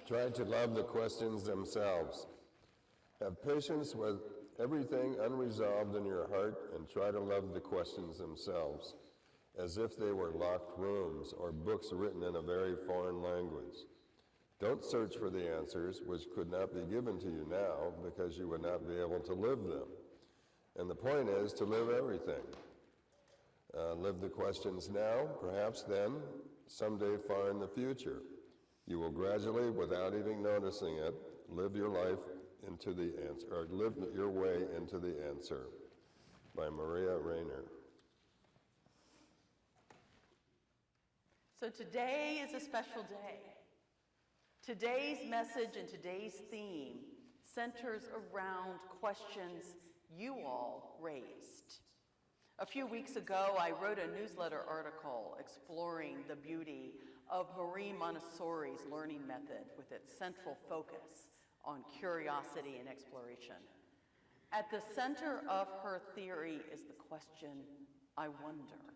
Try to love the questions themselves. Have patience with everything unresolved in your heart and try to love the questions themselves, as if they were locked rooms or books written in a very foreign language. Don't search for the answers, which could not be given to you now because you would not be able to live them. And the point is to live everything. Live the questions now, perhaps then, someday far in the future. You will gradually, without even noticing it, live your life into the answer, or live your way into the answer. By Maria Rainer. So today is a special day. Today's message and today's theme centers around questions you all raised. A few weeks ago, I wrote a newsletter article exploring the beauty of Marie Montessori's learning method with its central focus on curiosity and exploration. At the center of her theory is the question, I wonder.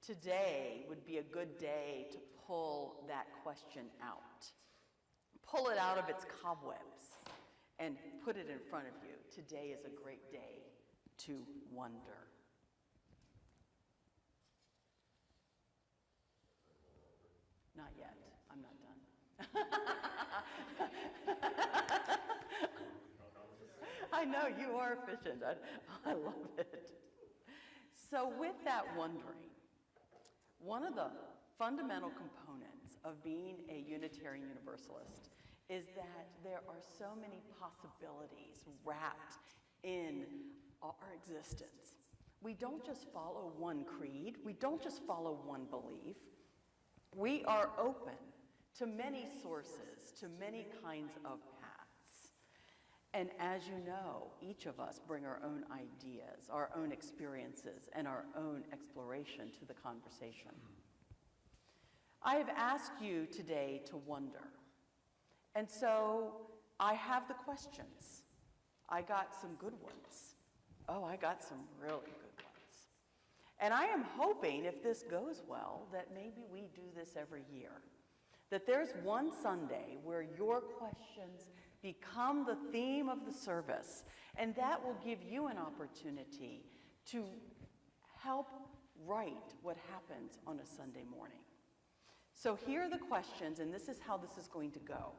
Today would be a good day to pull that question out. Pull it out of its cobwebs and put it in front of you. Today is a great day to wonder. Not yet. I'm not done. I know, you are efficient. I love it. So with that wondering, one of the fundamental components of being a Unitarian Universalist is that there are so many possibilities wrapped in our existence. We don't just follow one creed. We don't just follow one belief. We are open to many sources, to many kinds of paths. And as you know, each of us bring our own ideas, our own experiences, and our own exploration to the conversation. I have asked you today to wonder. And so I have the questions. I got some good ones. Oh, I got some really good ones. And I am hoping, if this goes well, that maybe we do this every year. That there's one Sunday where your questions become the theme of the service, and that will give you an opportunity to help write what happens on a Sunday morning. So here are the questions, and this is how this is going to go.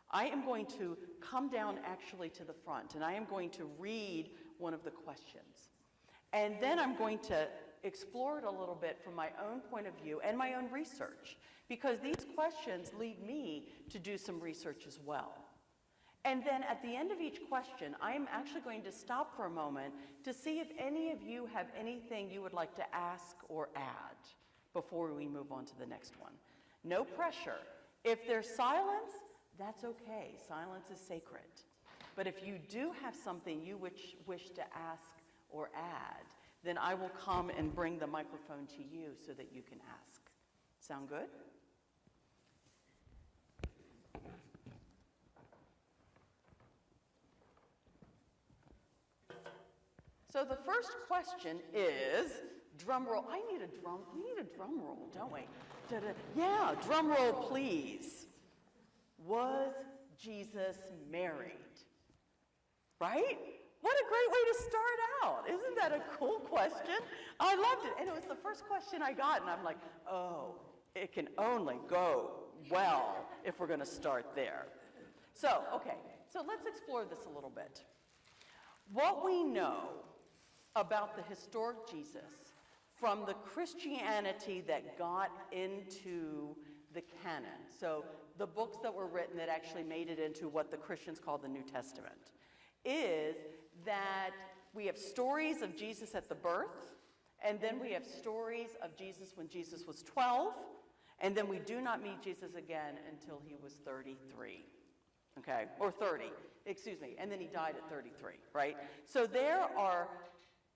I am going to come down actually to the front, and I am going to read one of the questions. And then I'm going to explore it a little bit from my own point of view and my own research, because these questions lead me to do some research as well. And then at the end of each question, I am actually going to stop for a moment to see if any of you have anything you would like to ask or add before we move on to the next one. No pressure. If there's silence, that's okay. Silence is sacred. But if you do have something you wish to ask or add, then I will come and bring the microphone to you so that you can ask. Sound good? So the first question is, drum roll. We need a drum roll, don't we? Da-da. Yeah, drum roll, please. Was Jesus married? Right? What a great way to start out. Isn't that a cool question? I loved it. And it was the first question I got, and I'm like, oh, it can only go well if we're going to start there. So, okay, so let's explore this a little bit. What we know about the historic Jesus from the Christianity that got into the canon, so the books that were written that actually made it into what the Christians call the New Testament, is that we have stories of Jesus at the birth, and then we have stories of Jesus when Jesus was 12, and then we do not meet Jesus again until he was 33, okay? Or 30, excuse me, and then he died at 33, right? So there are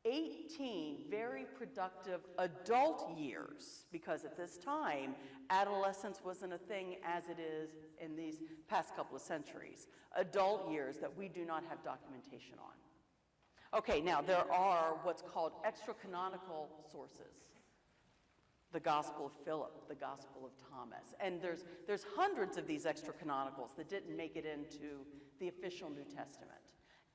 18 very productive adult years, because at this time, adolescence wasn't a thing as it is in these past couple of centuries. Adult years that we do not have documentation on. Okay, now there are what's called extra-canonical sources. the Gospel of Philip, the Gospel of Thomas. And there's hundreds of these extra canonicals that didn't make it into the official New Testament.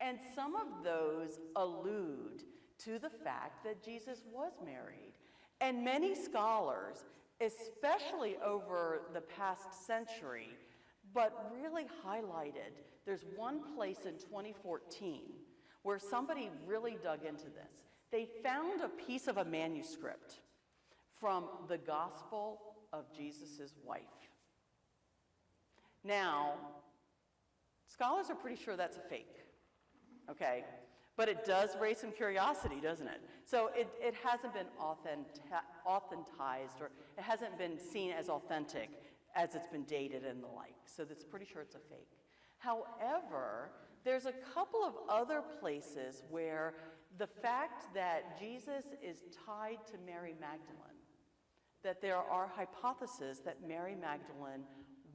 And some of those allude to the fact that Jesus was married. And many scholars, especially over the past century, but really highlighted, there's one place in 2014 where somebody really dug into this. They found a piece of a manuscript from the Gospel of Jesus' wife. Now, scholars are pretty sure that's a fake, okay? But it does raise some curiosity, doesn't it? So it hasn't been authentized, or it hasn't been seen as authentic as it's been dated and the like. So that's pretty sure it's a fake. However, there's a couple of other places where the fact that Jesus is tied to Mary Magdalene, that there are hypotheses that Mary Magdalene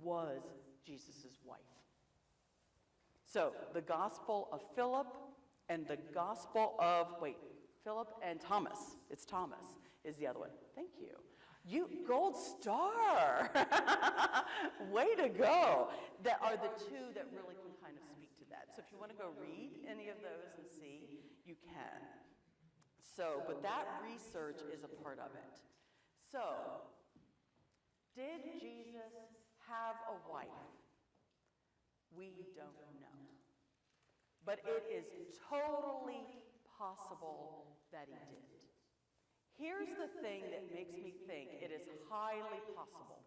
was Jesus' wife. So the Gospel of Philip and the Gospel of, Philip and Thomas. It's Thomas is the other one. Thank you. You, gold star. Way to go. That are the two that really can kind of speak to that. So if you want to go read any of those and see, you can. So, but that research is a part of it. So, did Jesus have a wife? We don't know. But it is totally possible that he did. Here's the thing that makes me think it is highly possible.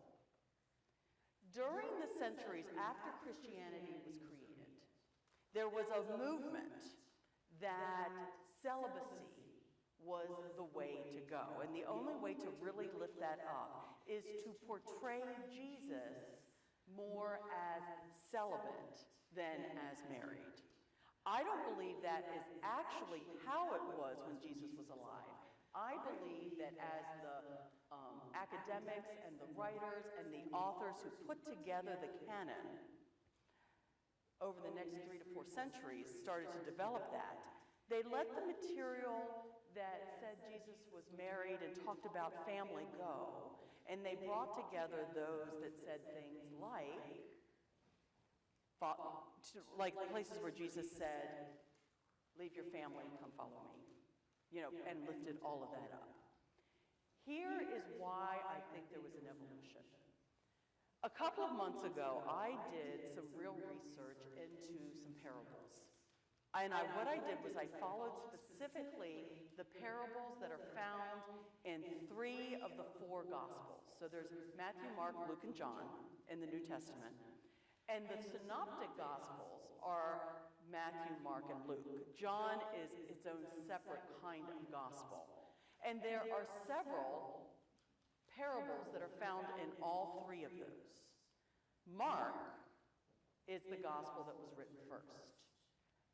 During the centuries after Christianity was created, there was a movement that celibacy was the way to go. And the only way to really lift that up is to portray Jesus more as celibate than as married. I don't believe that is actually how it was when Jesus was alive. I believe that as the academics and the writers and the authors who put together the canon over the next 3 to 4 centuries started to develop that, they let the material that said Jesus was married and talked about family go, and they brought together those that said things like places where Jesus said, leave your family and come follow me, and lifted all of that up. Here is why I think there was an evolution. A couple of months ago, I did some real research into some parables. And what I did was I followed specifically the parables that are found in 3 of the 4 Gospels. So there's Matthew, Mark, Luke, and John in the New Testament. And the synoptic Gospels are Matthew, Mark, and Luke. John is its own separate kind of gospel. And there are several parables that are found in all 3 of those. Mark is the gospel that was written first.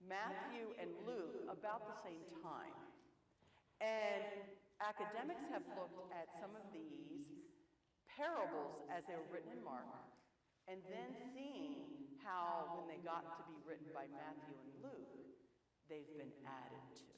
Matthew and Luke about the same time. And academics have looked at some of these parables as they were written in Mark, and then seeing how when they got to be written by Matthew and Luke, they've been added to.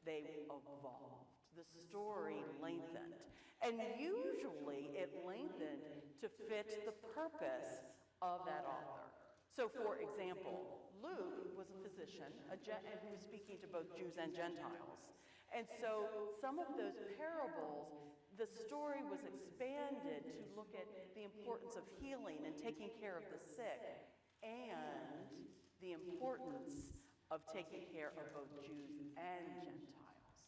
They evolved. The story lengthened. And usually it lengthened to fit the purpose of that author. So for example, Luke was a physician and he was speaking to both Jews and Gentiles. And so some of those parables, the story was expanded to look at the importance of healing and taking care of the sick and the importance of taking care of both Jews and Gentiles.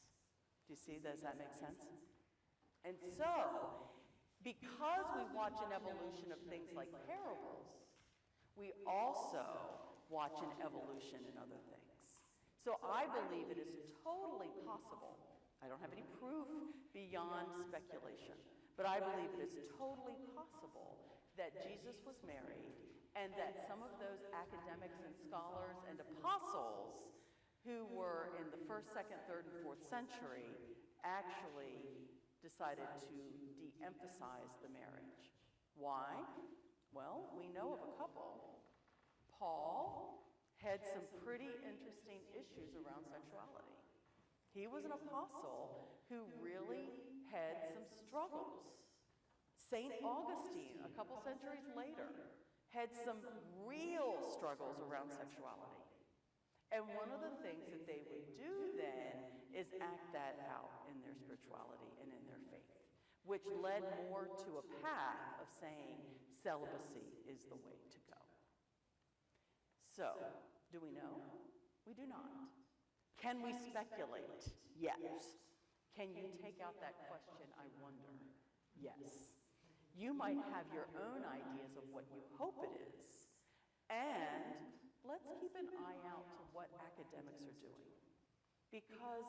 Do you see? Does that make sense? And so, because we watch an evolution of things like parables, we also watch an evolution in other things. So I believe it is totally possible. I don't have any proof beyond speculation, but I believe it is totally possible that Jesus was married and that some of those academics and scholars and apostles who were in the 1st, 2nd, 3rd, and 4th century actually decided to de-emphasize the marriage. Why? Well, we know of a couple. Paul had some pretty interesting issues around sexuality. He was an apostle who really had some struggles. St. Augustine, a couple centuries later, had some real struggles around sexuality. And one of the things that they would do then is act that out in their spirituality and in their faith, which led more to a path of saying celibacy is the way to go. So, do we know? We do not. Can we speculate? Yes. Can you take out that question, I wonder? Yes. You might have your own ideas of what you hope it is, and let's keep an eye out to what academics are doing, because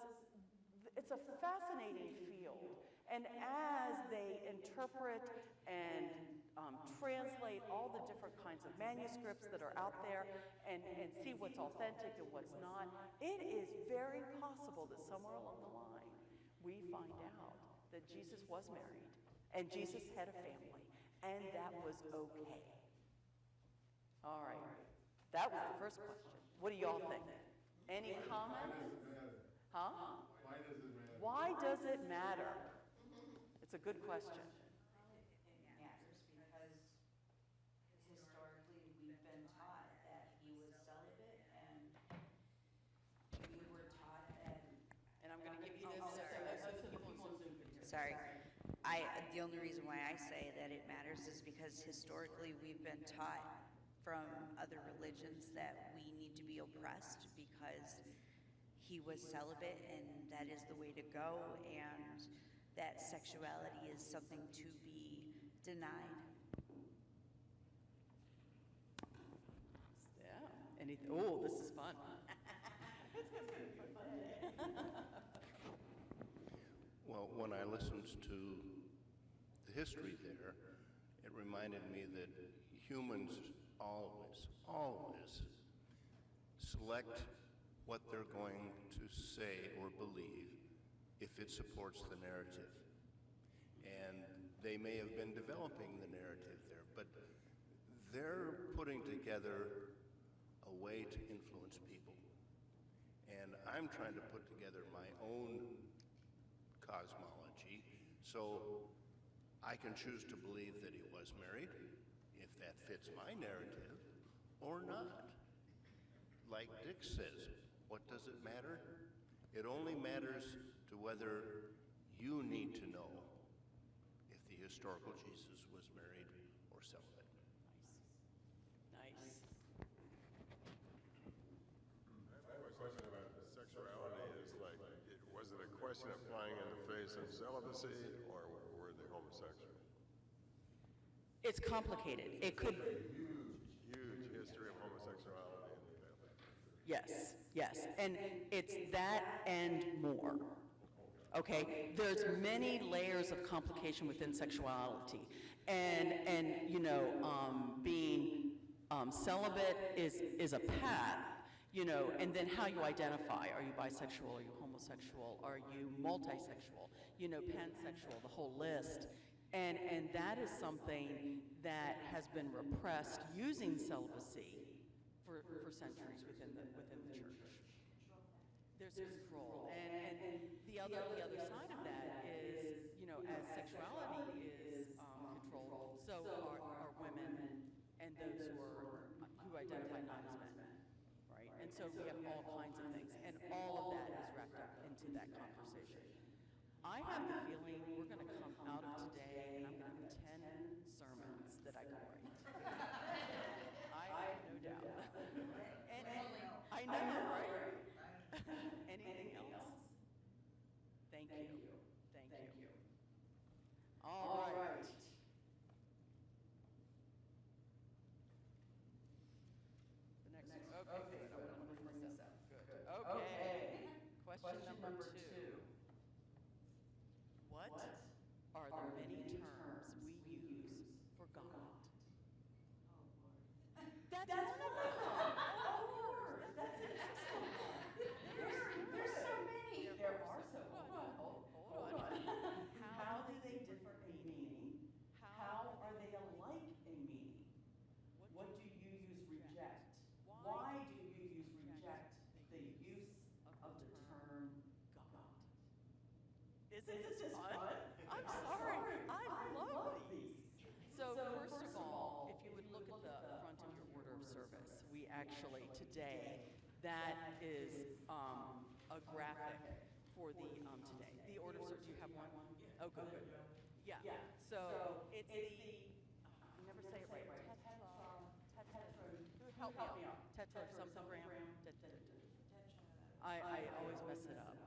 it's a fascinating field, and as they interpret and translate all the different kinds of manuscripts that are out there and see what's authentic and what's not, it is very possible that somewhere along the line we find out that Jesus was married and Jesus had a family, and that was okay. All right. That was the first question. What do y'all think? Any comments? Huh? Why does it matter? Why does it matter? It's a good question. It matters because historically we've been taught that he was celibate, and we were taught that. And I'm going to give you this. Sorry. The only reason why I say that it matters is because historically we've been taught from other religions that we need to be oppressed because he was celibate and that is the way to go, and that sexuality is something to be denied. Yeah. Oh, this is fun. Well, when I listened to the history there, it reminded me that humans always select what they're going to say or believe if it supports the narrative. And they may have been developing the narrative there, but they're putting together a way to influence people. And I'm trying to put together my own cosmology, so I can choose to believe that he was married, if that fits my narrative, or not. Like Dick says, what does it matter? It only matters to whether you need to know if the historical Jesus was married or celibate. Nice. I have a question about the sexuality. Is like, was it a question of flying in the face of celibacy, or were they homosexual? It's complicated. It could. Huge history of homosexuality in the Catholic Church. Yes. And it's that and more. Okay? There's many layers of complication within sexuality. And being celibate is a path, and then how you identify. Are you bisexual? Are you homosexual? Are you multisexual? Pansexual, the whole list. And that is something that has been repressed using celibacy for centuries within the church. There's control, and the other side of that is, as sexuality is controlled, so are women and those who identify not as men, right? And so we have all kinds of things, and all of that is wrapped up into that conversation. I have the feeling we're going to come out of today, and I'm going to have 10 sermons that I can write. I have no doubt. And I know, right? Anything else? Thank you. All right. The next one. Okay, good. I'm going to bring this up. Good. Okay. Question number 2. What are the many terms we use for God? That's one of them. That's interesting. There's so many. There are so many. Isn't this fun? I'm sorry. I love these. So first of all, if you would look at the front of your order of service, we actually today, that is a graphic for the today. The order of service, do you have one? Oh, good. Yeah. So it's the, I never say it right. Help me out. Tetra something gram. I always mess it up.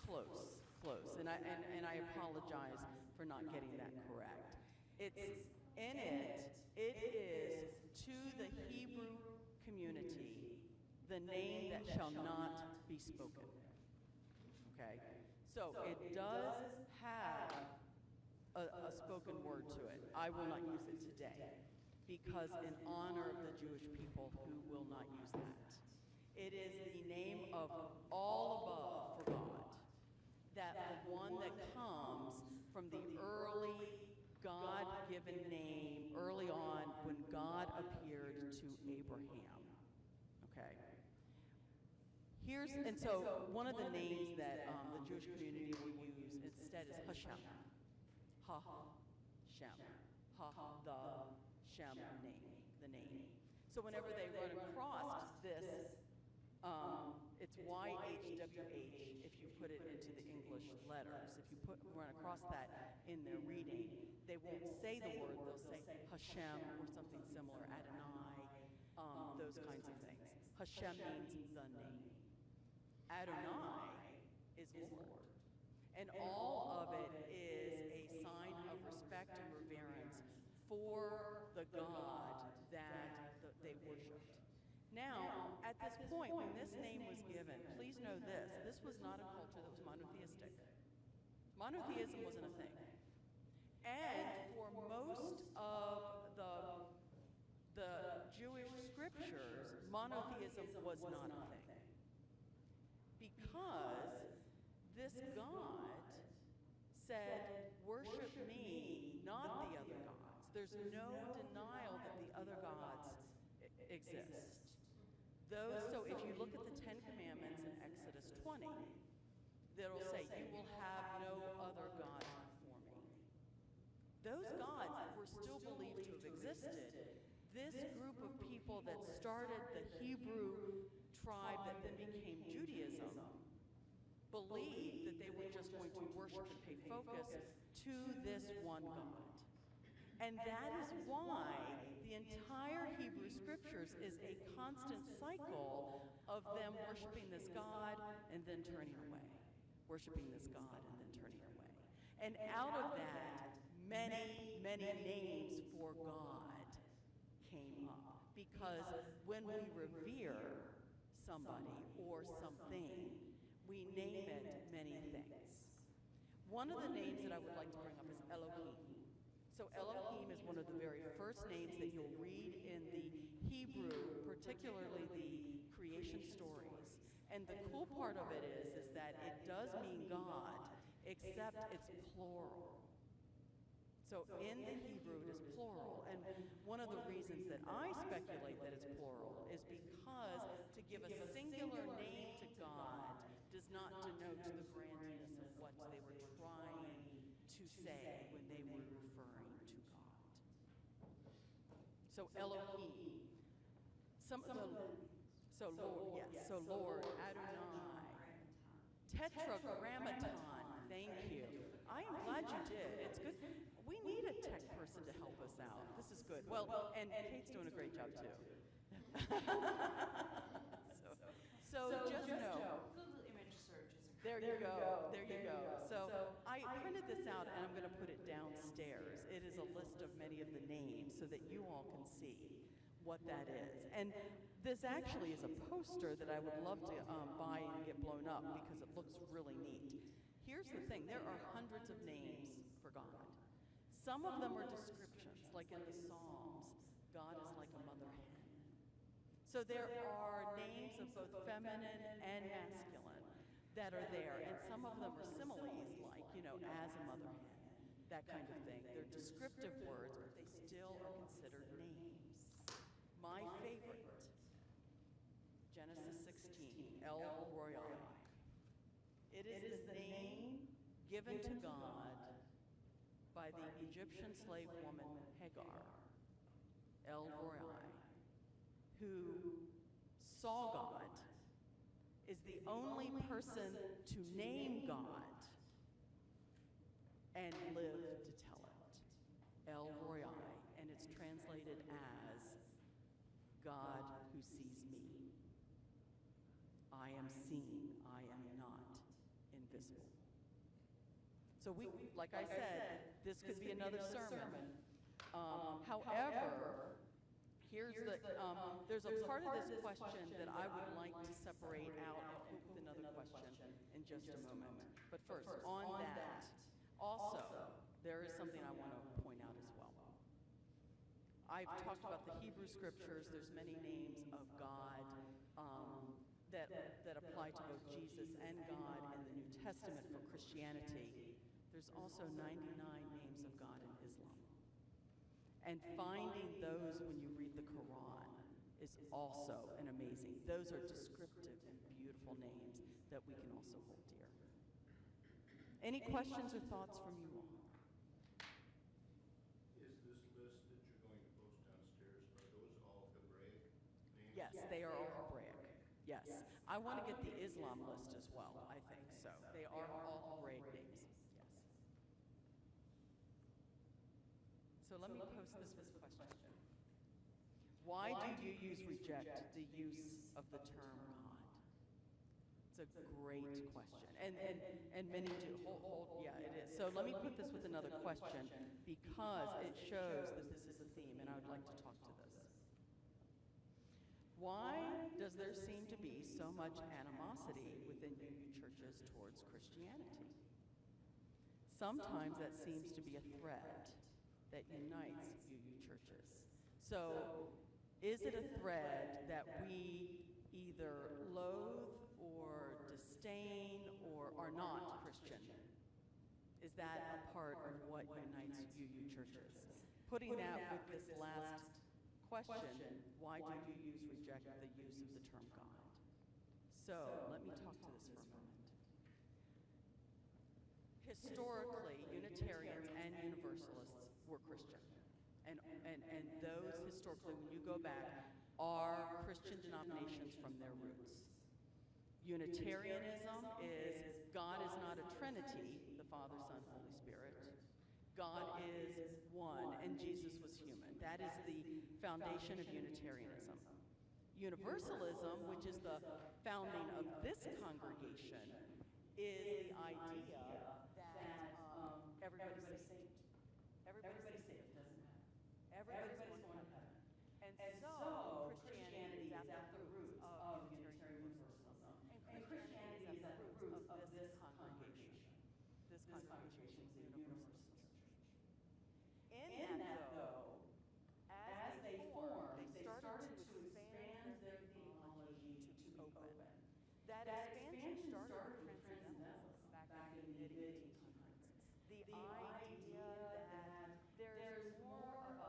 Close. And I apologize for not getting that correct. It is to the Hebrew community the name that shall not be spoken. Okay? So it does have a spoken word to it. I will not use it today because in honor of the Jewish people who will not use that. It is the name of all above for God. That the one that comes from the early God-given name early on when God appeared to Abraham. Okay? And so one of the names that the Jewish community will use instead is Hashem. Ha-Shem. The name. So whenever they run across this, it's YHWH if you put it into the English letters. If you run across that in their reading, they won't say the word, they'll say Hashem or something similar, Adonai, those kinds of things. Hashem means the name. Adonai is Lord. And all of it is a sign of respect and reverence for the God that they worshiped. Now, at this point, when this name was given, please know this was not a culture that was monotheistic. Monotheism wasn't a thing. And for most of the Jewish scriptures, monotheism was not a thing. Because this God said, worship me, not the other gods. There's no denial that the other gods exist. So if you look at the Ten Commandments in Exodus 20, that'll say, you will have no other gods before me. Those gods that were still believed to have existed, this group of people that started the Hebrew tribe that then became Judaism, believed that they were just going to worship and pay focus to this one God. And that is why the entire Hebrew Scriptures is a constant cycle of them worshiping this God and then turning away. Worshiping this God and then turning away. And out of that, many, many names for God came up. Because when we revere somebody or something, we name it many things. One of the names that I would like to bring up is Elohim. So Elohim is one of the very first names that you'll read in the Hebrew, particularly the creation stories. And the cool part of it is that it does mean God, except it's plural. So in the Hebrew, it is plural. And one of the reasons that I speculate that it's plural is because to give a singular name to God does not denote the grandness of what they were trying to say when they were referring to God. So Elohim. Lord, yes. So Lord, Adonai. Tetragrammaton. Thank you. I am glad you did. It's good. We need a tech person to help us out. This is good. Well, and Kate's doing a great job too. so just know. Google image search is a There you go. So I printed this out and I'm going to put it downstairs. It is a list of many of the names so that you all can see what that is. And this actually is a poster that I would love to buy and get blown up because it looks really neat. Here's the thing, there are hundreds of names for God. Some of them are descriptions, like in the Psalms, God is like a mother hen. So there are names of both feminine and masculine that are there, and some of them are similes, like, as a mother hen, that kind of thing. They're descriptive words, but they still are considered names. My favorite, Genesis 16, El Royale. It is the name given to God by the Egyptian slave woman Hagar, El Roi, who saw God, is the only person to name God and live to tell it. El Roi, and it's translated as God who sees me. I am seen, I am not invisible. So we, like I said, this could be another sermon. However, here's there's a part of this question that I would like to separate out with another question in just a moment. But first, on that, also, there is something I want to point out as well. I've talked about the Hebrew scriptures. There's many names of God that apply to both Jesus and God in the New Testament for Christianity. There's also 99 names of God in Islam. And finding those when you read the Quran is also an amazing. Those are descriptive and beautiful names that we can also hold dear. Any questions or thoughts from you all? Is this list that you're going to post downstairs, are those all Hebraic names? Yes, they are all Hebraic. Yes. I want to get the Islam list as well, I think so. They are all Hebraic names. Yes. So let me post this question. Why do you reject the use of the term God? It's a great question. And many do. Yeah, it is. So let me put this with another question because it shows that this is a theme, and I would like to talk to this. Why does there seem to be so much animosity within UU churches towards Christianity? Sometimes that seems to be a thread that unites UU churches. So, is it a thread that we either loathe or disdain or are not Christian? Is that a part of what unites UU churches? Putting that with this last question, why do UUs reject the use of the term God? So, let me talk to this for a moment. Historically, Unitarians and Universalists were Christian. And those historically, when you go back, are Christian denominations from their roots. Unitarianism is God is not a trinity, the Father, Son, Holy Spirit. God is one, and Jesus was human. That is the foundation of Unitarianism. Universalism, which is the founding of this congregation, is the idea that everybody's saved. Everybody's saved, doesn't matter. Everybody's going to heaven. And so Christianity is at the root of Unitarian Universalism. And Christianity is at the root of this congregation. This congregation is the Universalist Church. In that, though, as they formed, they started to expand their theology to open. That expansion started with transcendentalism back in the mid-1800s. The idea that there's more of a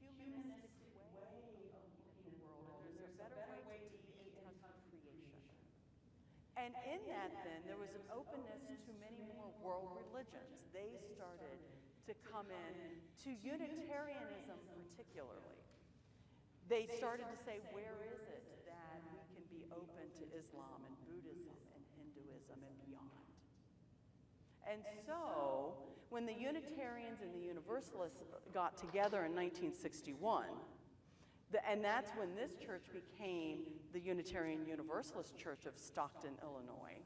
humanistic way of looking at the world, and there's a better way to be in touch with creation. And in that, then, there was an openness to many more world religions. They started to come in to Unitarianism particularly. They started to say, where is it that we can be open to Islam and Buddhism and Hinduism and beyond? And so, when the Unitarians and the Universalists got together in 1961, and that's when this church became the Unitarian Universalist Church of Stockton, Illinois,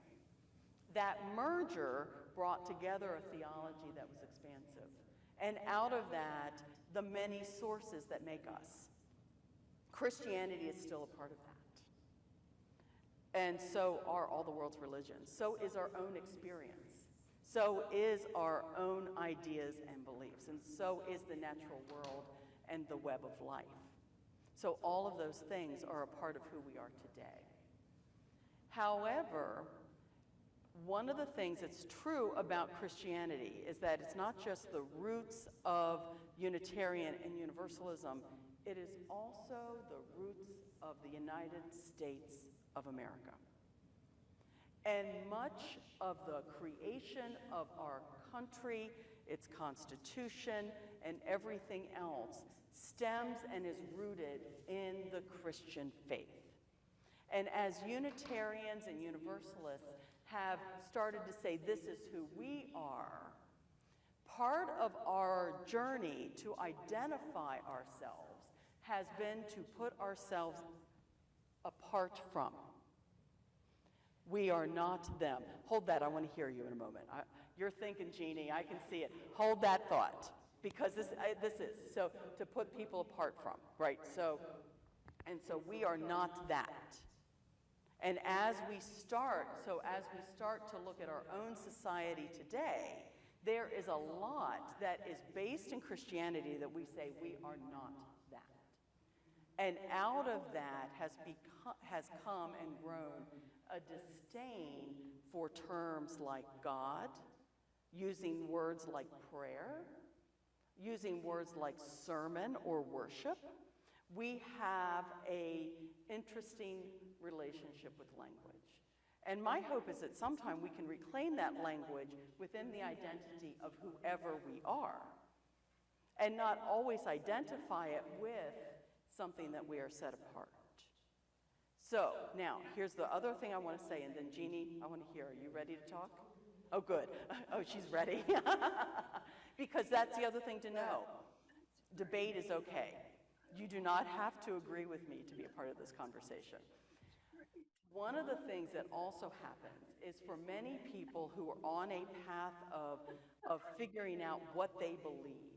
that merger brought together a theology that was expansive. And out of that, the many sources that make us. Christianity is still a part of that. And so are all the world's religions. So is our own experience. So is our own ideas and beliefs. And so is the natural world and the web of life. So all of those things are a part of who we are today. However, one of the things that's true about Christianity is that it's not just the roots of Unitarian and Universalism, it is also the roots of the United States of America. And much of the creation of our country, its constitution, and everything else stems and is rooted in the Christian faith. And as Unitarians and Universalists have started to say, this is who we are, part of our journey to identify ourselves has been to put ourselves apart from. We are not them. Hold that, I want to hear you in a moment. You're thinking, Jeannie, I can see it. Hold that thought, because this is, so to put people apart from, right? So we are not that. And as we start to look at our own society today, there is a lot that is based in Christianity that we say we are not that. And out of that has come and grown a disdain for terms like God, using words like prayer, using words like sermon or worship. We have an interesting relationship with language. And my hope is that sometime we can reclaim that language within the identity of whoever we are, and not always identify it with something that we are set apart. So now, here's the other thing I want to say, and then Jeannie, I want to hear, are you ready to talk? Oh, good. Oh, she's ready. Because that's the other thing to know. Debate is okay. You do not have to agree with me to be a part of this conversation. One of the things that also happens is for many people who are on a path of figuring out what they believe,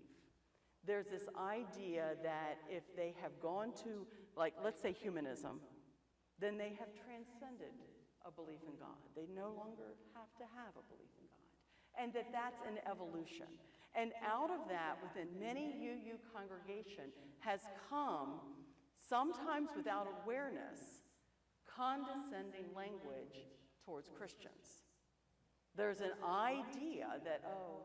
there's this idea that if they have gone to, like, let's say humanism, then they have transcended a belief in God. They no longer have to have a belief in God. And that's an evolution. And out of that, within many UU congregation, has come, sometimes without awareness, condescending language towards Christians. There's an idea that, oh,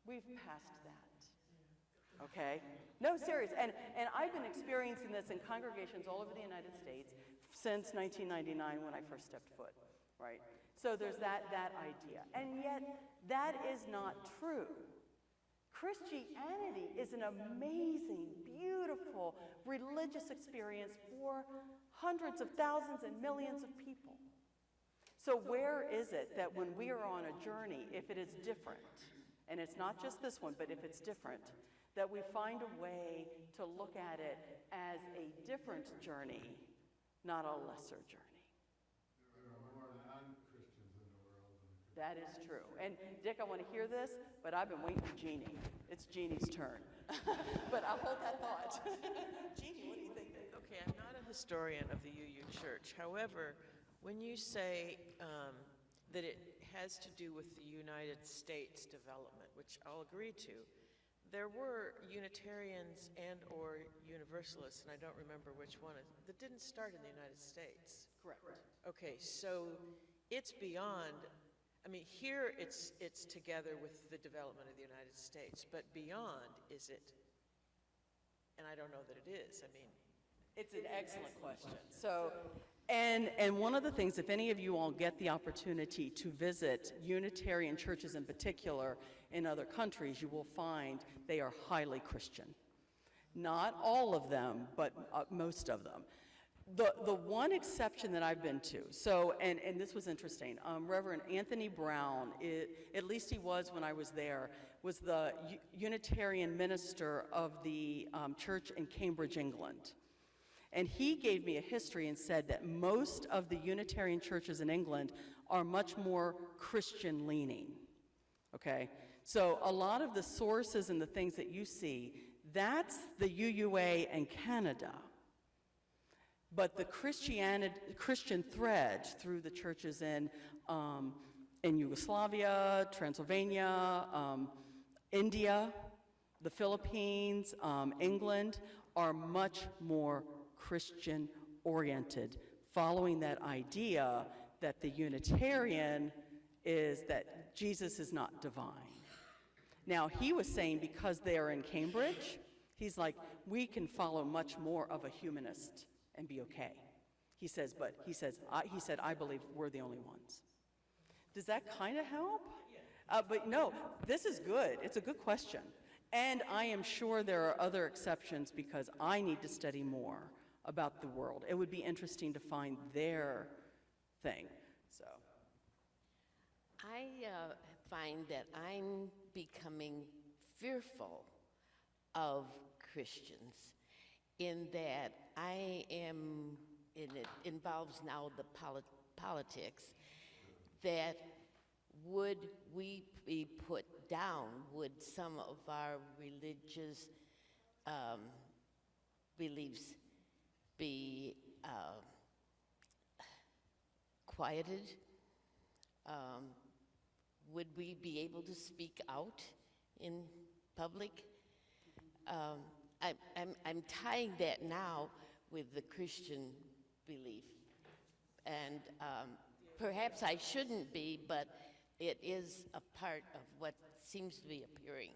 we've passed that. Okay? No, serious. And I've been experiencing this in congregations all over the United States since 1999 when I first stepped foot, right? So there's that idea. And yet, that is not true. Christianity is an amazing, beautiful, religious experience for hundreds of thousands and millions of people. So where is it that when we are on a journey, if it is different, and it's not just this one, but if it's different, that we find a way to look at it as a different journey, not a lesser journey. There are more non-Christians in the world than Christians. That is true. And Dick, I want to hear this, but I've been waiting for Jeannie. It's Jeannie's turn. But I'll hold that thought. Jeannie, what do you think? Okay, I'm not a historian of the UU Church. However, when you say that it has to do with the United States development, which I'll agree to, there were Unitarians and or Universalists, and I don't remember which one, that didn't start in the United States. Correct. Okay, so it's beyond, I mean, here it's together with the development of the United States, but beyond, is it? And I don't know that it is. I mean, it's an excellent question. So, and one of the things, if any of you all get the opportunity to visit Unitarian churches in particular in other countries, you will find they are highly Christian. Not all of them, but most of them. The one exception that I've been to, so, and this was interesting, Reverend Anthony Brown, at least he was when I was there, was the Unitarian minister of the church in Cambridge, England. And he gave me a history and said that most of the Unitarian churches in England are much more Christian leaning, okay? So a lot of the sources and the things that you see, that's the UUA and Canada. But the Christian thread through the churches in Yugoslavia, Transylvania, India, the Philippines, England, are much more Christian-oriented, following that idea that the Unitarian is that Jesus is not divine. Now, he was saying because they are in Cambridge, he's like, we can follow much more of a humanist and be okay. He says, I believe we're the only ones. Does that kind of help? But no, this is good. It's a good question. And I am sure there are other exceptions because I need to study more about the world. It would be interesting to find their thing. So, I find that I'm becoming fearful of Christians in that I am, and it involves now the politics, that would we be put down? Would some of our religious beliefs be quieted? Would we be able to speak out in public? I'm tying that now with the Christian belief. And perhaps I shouldn't be, but it is a part of what seems to be appearing.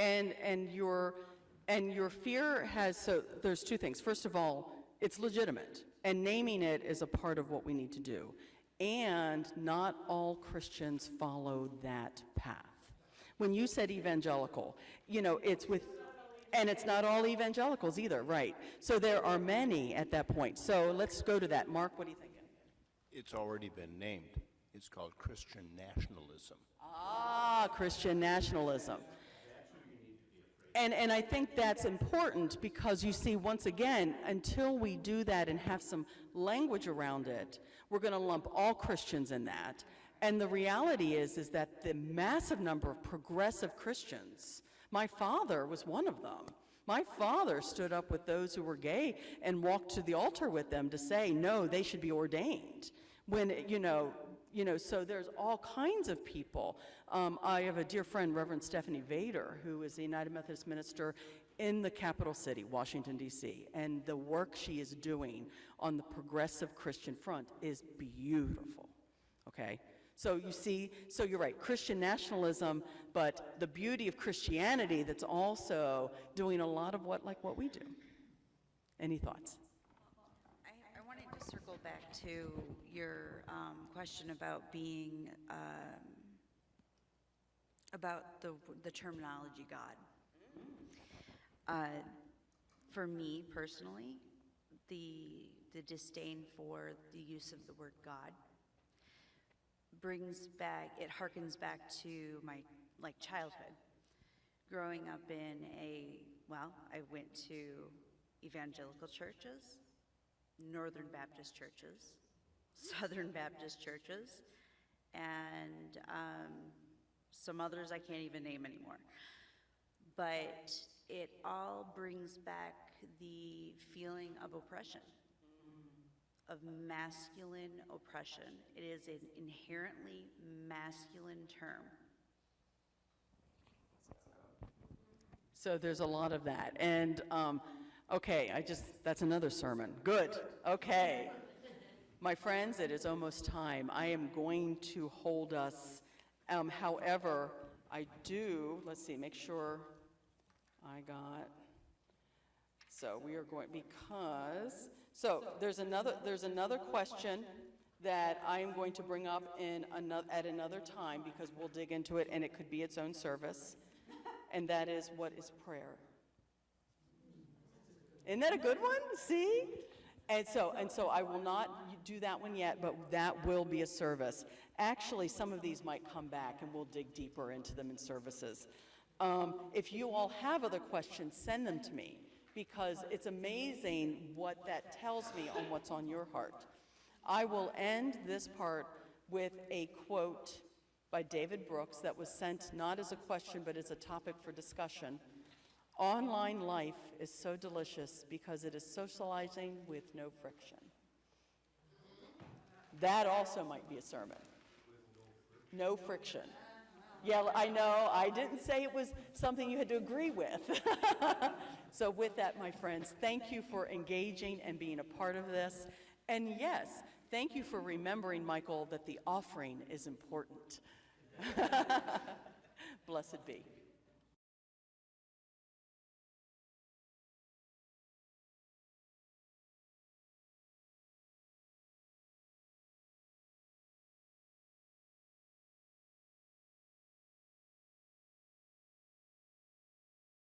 and your fear has, so there's two things. First of all, it's legitimate, and naming it is a part of what we need to do. And not all Christians follow that path. When you said evangelical, and it's not all evangelicals either, right? So there are many at that point. So let's go to that. Mark, what do you think? It's already been named. It's called Christian nationalism. Ah, Christian nationalism. And I think that's important because you see, once again, until we do that and have some language around it, we're going to lump all Christians in that. And the reality is that the massive number of progressive Christians, my father was one of them. My father stood up with those who were gay and walked to the altar with them to say, no, they should be ordained. When, so there's all kinds of people. I have a dear friend, Reverend Stephanie Vader, who is a United Methodist minister in the capital city, Washington, D.C., and the work she is doing on the progressive Christian front is beautiful, okay? So you see, so you're right, Christian nationalism, but the beauty of Christianity that's also doing a lot of what we do. Any thoughts? I wanted to circle back to your question about being, about the terminology God. For me personally, the disdain for the use of the word God harkens back to my childhood. Growing up in I went to evangelical churches, Northern Baptist churches, Southern Baptist churches, and some others I can't even name anymore. But it all brings back the feeling of oppression, of masculine oppression. It is an inherently masculine term. So there's a lot of that. And, okay, that's another sermon. Good, okay. My friends, it is almost time. I am going to hold us. However, I do, let's see, make sure I got, so we are going, so there's another question that I am going to bring up at another time because we'll dig into it and it could be its own service. And that is, what is prayer? Isn't that a good one? See? And so I will not do that one yet, but that will be a service. Actually, some of these might come back and we'll dig deeper into them in services. If you all have other questions, send them to me because it's amazing what that tells me on what's on your heart. I will end this part with a quote by David Brooks that was sent not as a question but as a topic for discussion. Online life is so delicious because it is socializing with no friction. That also might be a sermon. No friction. Yeah, I know, I didn't say it was something you had to agree with. So with that, my friends, thank you for engaging and being a part of this. And yes, thank you for remembering, Michael, that the offering is important. Blessed be.